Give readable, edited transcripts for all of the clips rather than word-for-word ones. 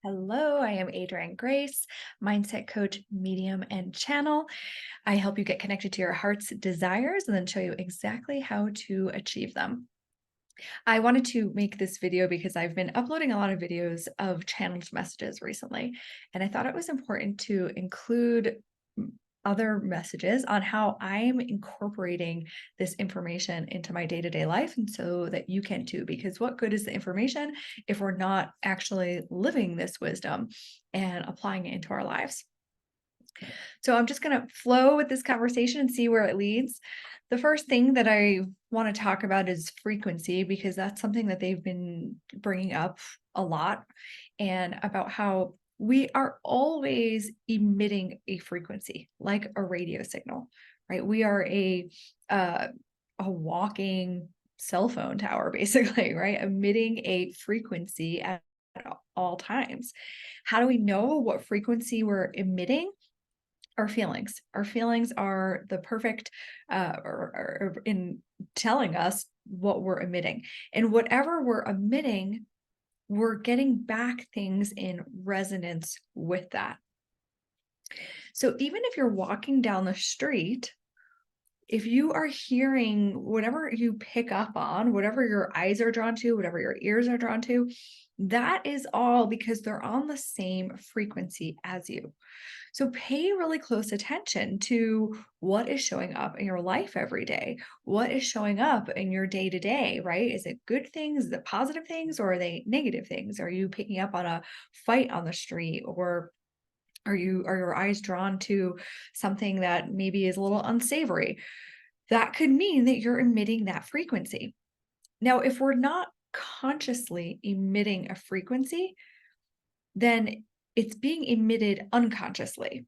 Hello, I am Adrienne Grace, mindset coach, medium, and channel. I help you get connected to your heart's desires and then show you exactly how to achieve them. I wanted to make this video because I've been uploading a lot of videos of channeled messages recently, and I thought it was important to include other messages on how I'm incorporating this information into my day-to-day life and so that you can too, because what good is the information if we're not actually living this wisdom and applying it into our lives? So I'm just going to flow with this conversation and see where it leads. The first thing that I want to talk about is frequency, because that's something that they've been bringing up a lot, and about how we are always emitting a frequency like a radio signal, right? We are uh, a walking cell phone tower, basically, right? Emitting a frequency at all times. How do we know what frequency we're emitting? Our feelings. Our feelings are the perfect in telling us what we're emitting. And whatever we're emitting, we're getting back things in resonance with that. So even if you're walking down the street, if you are hearing whatever you pick up on, whatever your eyes are drawn to, whatever your ears are drawn to, that is all because they're on the same frequency as you. So pay really close attention to what is showing up in your life every day. What is showing up in your day to day, right? Is it good things? Is it positive things? Or are they negative things? Are you picking up on a fight on the street? Or are your eyes drawn to something that maybe is a little unsavory? That could mean that you're emitting that frequency. Now, if we're not consciously emitting a frequency, then it's being emitted unconsciously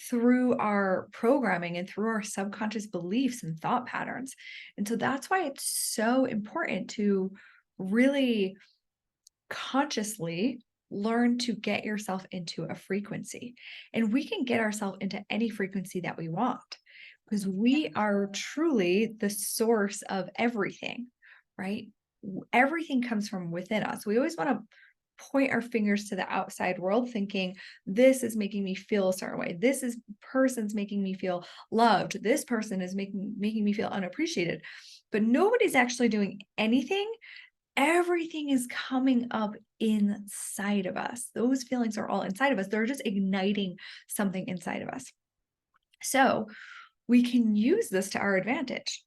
through our programming and through our subconscious beliefs and thought patterns. And so that's why it's so important to really consciously learn to get yourself into a frequency. And we can get ourselves into any frequency that we want because we are truly the source of everything, right? Everything comes from within us. We always want to point our fingers to the outside world thinking this is making me feel a certain way, this is person's making me feel loved, this person is making me feel unappreciated, but nobody's actually doing anything. Everything is coming up inside of us. Those feelings are all inside of us. They're just igniting something inside of us. So we can use this to our advantage,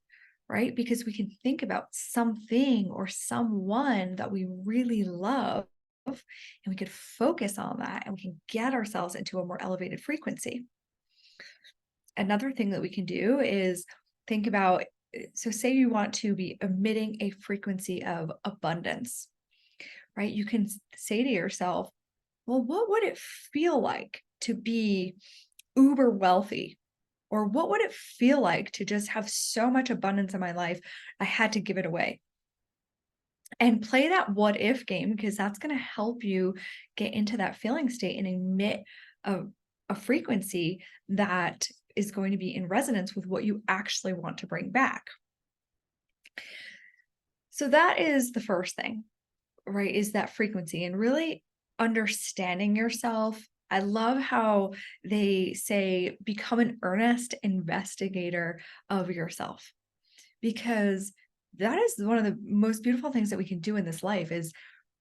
right? Because we can think about something or someone that we really love, and we could focus on that, and we can get ourselves into a more elevated frequency. Another thing that we can do is think about, so say you want to be emitting a frequency of abundance, right? You can say to yourself, well, what would it feel like to be uber wealthy? Or what would it feel like to just have so much abundance in my life, I had to give it away? And play that what if game, because that's going to help you get into that feeling state and emit a, a frequency that is going to be in resonance with what you actually want to bring back. So that is the first thing, right? Is that frequency and really understanding yourself. I love how they say become an earnest investigator of yourself, because that is one of the most beautiful things that we can do in this life is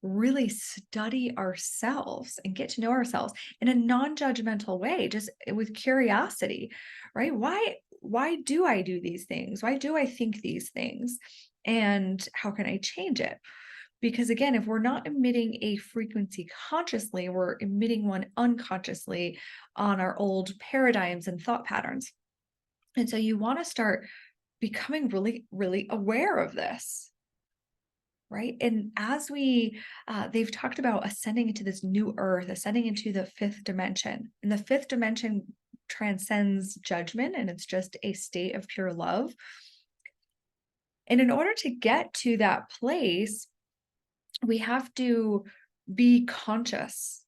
really study ourselves and get to know ourselves in a non-judgmental way, just with curiosity, right? Why do I do these things? Why do I think these things? And how can I change it? Because again, if we're not emitting a frequency consciously, we're emitting one unconsciously on our old paradigms and thought patterns. And so you want to start becoming really, really aware of this, right? And as they've talked about ascending into this new earth, ascending into the fifth dimension, and the fifth dimension transcends judgment and it's just a state of pure love. And in order to get to that place, we have to be conscious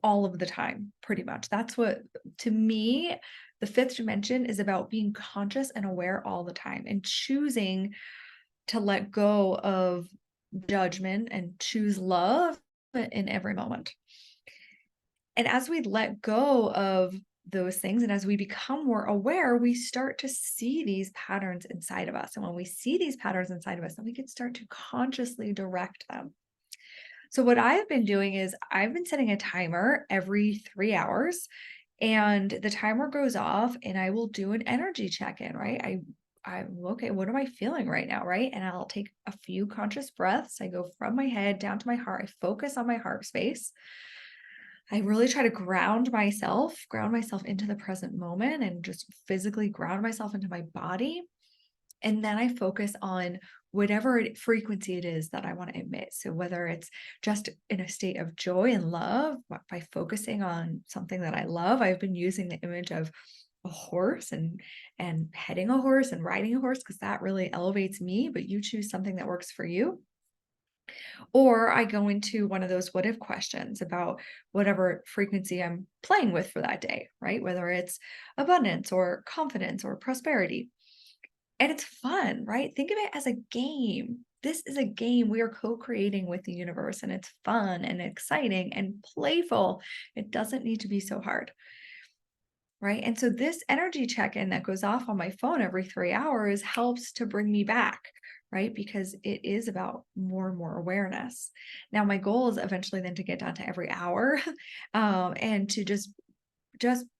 all of the time, pretty much. That's what, to me, the fifth dimension is about being conscious and aware all the time and choosing to let go of judgment and choose love in every moment. And as we let go of those things and as we become more aware, we start to see these patterns inside of us. And when we see these patterns inside of us, then we can start to consciously direct them. So, what I've been doing is I've been setting a timer every 3 hours, and the timer goes off, and I will do an energy check in, right? I'm okay, what am I feeling right now, right? And I'll take a few conscious breaths. I go from my head down to my heart. I focus on my heart space. I really try to ground myself into the present moment and just physically ground myself into my body. And then I focus on whatever frequency it is that I want to emit. So whether it's just in a state of joy and love by focusing on something that I love, I've been using the image of a horse and petting a horse and riding a horse because that really elevates me, but you choose something that works for you. Or I go into one of those what if questions about whatever frequency I'm playing with for that day, right? Whether it's abundance or confidence or prosperity. And it's fun, right? Think of it as a game. This is a game we are co-creating with the universe, and it's fun and exciting and playful. It doesn't need to be so hard, right? And so this energy check-in that goes off on my phone every 3 hours helps to bring me back, right? Because it is about more and more awareness. Now, my goal is eventually then to get down to every hour, and to just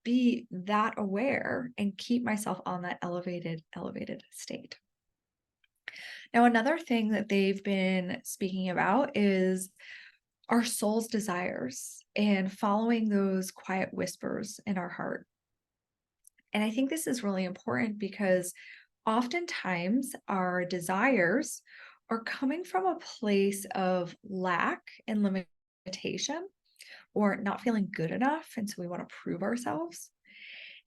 be that aware and keep myself on that elevated state. Now, another thing that they've been speaking about is our soul's desires and following those quiet whispers in our heart. And I think this is really important because oftentimes our desires are coming from a place of lack and limitation or not feeling good enough. And so we want to prove ourselves.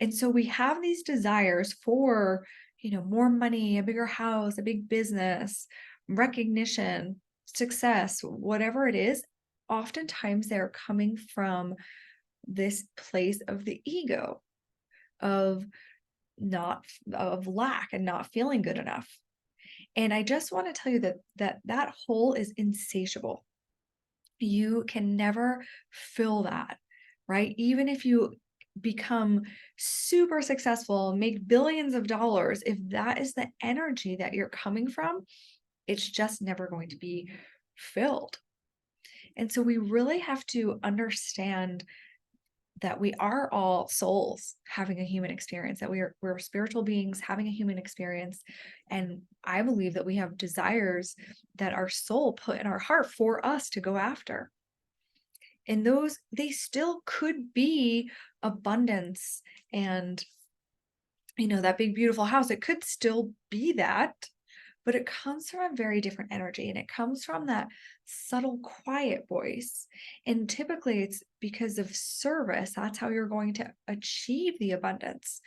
And so we have these desires for, more money, a bigger house, a big business, recognition, success, whatever it is. Oftentimes they're coming from this place of the ego, of not of lack and not feeling good enough. And I just want to tell you that hole is insatiable. You can never fill that, right? Even if you become super successful, make billions of dollars, if that is the energy that you're coming from, it's just never going to be filled. And so we really have to understand that we are all souls having a human experience, that we're spiritual beings having a human experience. And I believe that we have desires that our soul put in our heart for us to go after. And those, they still could be abundance and, that big, beautiful house. It could still be that, but it comes from a very different energy and it comes from that subtle, quiet voice. And typically it's because of service. That's how you're going to achieve the abundance,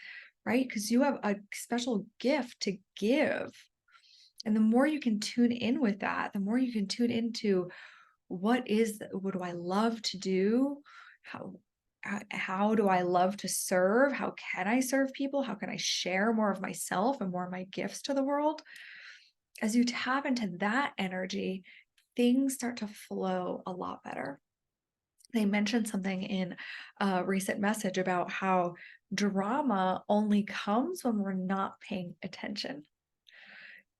right? Because you have a special gift to give. And the more you can tune in with that, the more you can tune into what do I love to do? How do I love to serve? How can I serve people? How can I share more of myself and more of my gifts to the world? As you tap into that energy, things start to flow a lot better. They mentioned something in a recent message about how drama only comes when we're not paying attention.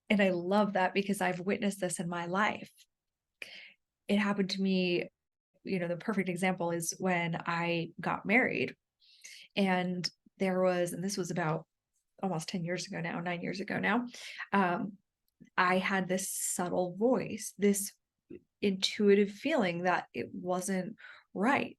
And I love that because I've witnessed this in my life. It happened to me, the perfect example is when I got married. And and this was about almost 10 years ago now, 9 years ago now. I had this subtle voice, this intuitive feeling that it wasn't right.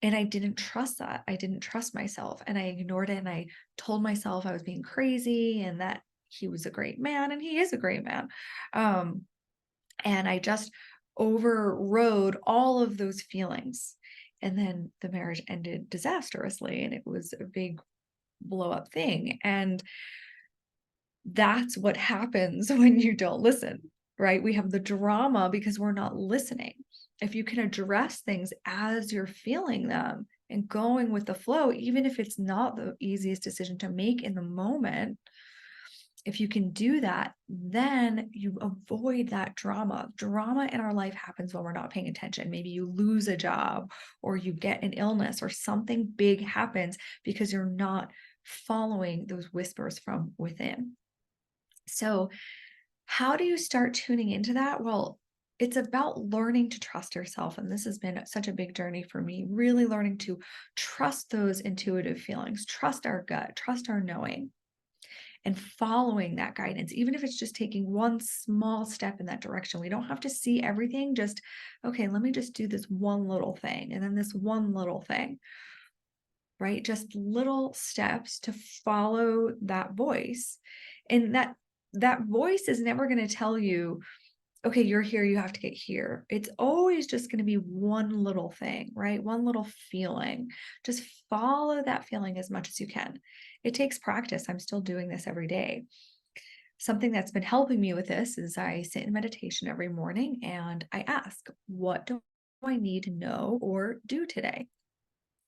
And I didn't trust that. I didn't trust myself and I ignored it. And I told myself I was being crazy and that he was a great man and he is a great man. And I just overrode all of those feelings. And then the marriage ended disastrously and it was a big blow up thing. And that's what happens when you don't listen, right? We have the drama because we're not listening. If you can address things as you're feeling them and going with the flow, even if it's not the easiest decision to make in the moment, If you can do that, then you avoid that drama. Drama in our life happens when we're not paying attention. Maybe you lose a job or you get an illness or something big happens because you're not following those whispers from within. So, how do you start tuning into that? Well, it's about learning to trust yourself. And this has been such a big journey for me, really learning to trust those intuitive feelings, trust our gut, trust our knowing, and following that guidance, even if it's just taking one small step in that direction. We don't have to see everything, just, okay, let me just do this one little thing and then this one little thing, right? Just little steps to follow that voice. And that voice is never going to tell you, okay, you're here, you have to get here. It's always just going to be one little thing, right? One little feeling. Just follow that feeling as much as you can. It takes practice. I'm still doing this every day. Something that's been helping me with this is I sit in meditation every morning and I ask, what do I need to know or do today?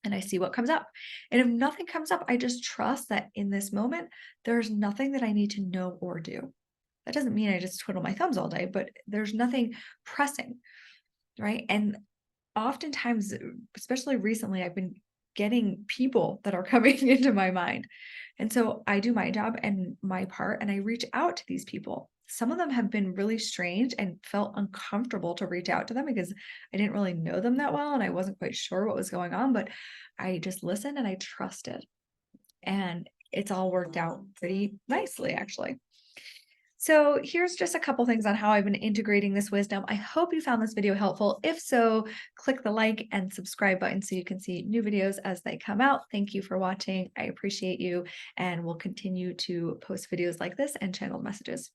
And I see what comes up. And if nothing comes up, I just trust that in this moment, there's nothing that I need to know or do. That doesn't mean I just twiddle my thumbs all day, but there's nothing pressing, right? And oftentimes, especially recently, I've been getting people that are coming into my mind. And so I do my job and my part, and I reach out to these people. Some of them have been really strange and felt uncomfortable to reach out to them because I didn't really know them that well and I wasn't quite sure what was going on, but I just listened and I trusted. And it's all worked out pretty nicely, actually. So here's just a couple things on how I've been integrating this wisdom. I hope you found this video helpful. If so, click the like and subscribe button so you can see new videos as they come out. Thank you for watching. I appreciate you, and we'll continue to post videos like this and channeled messages.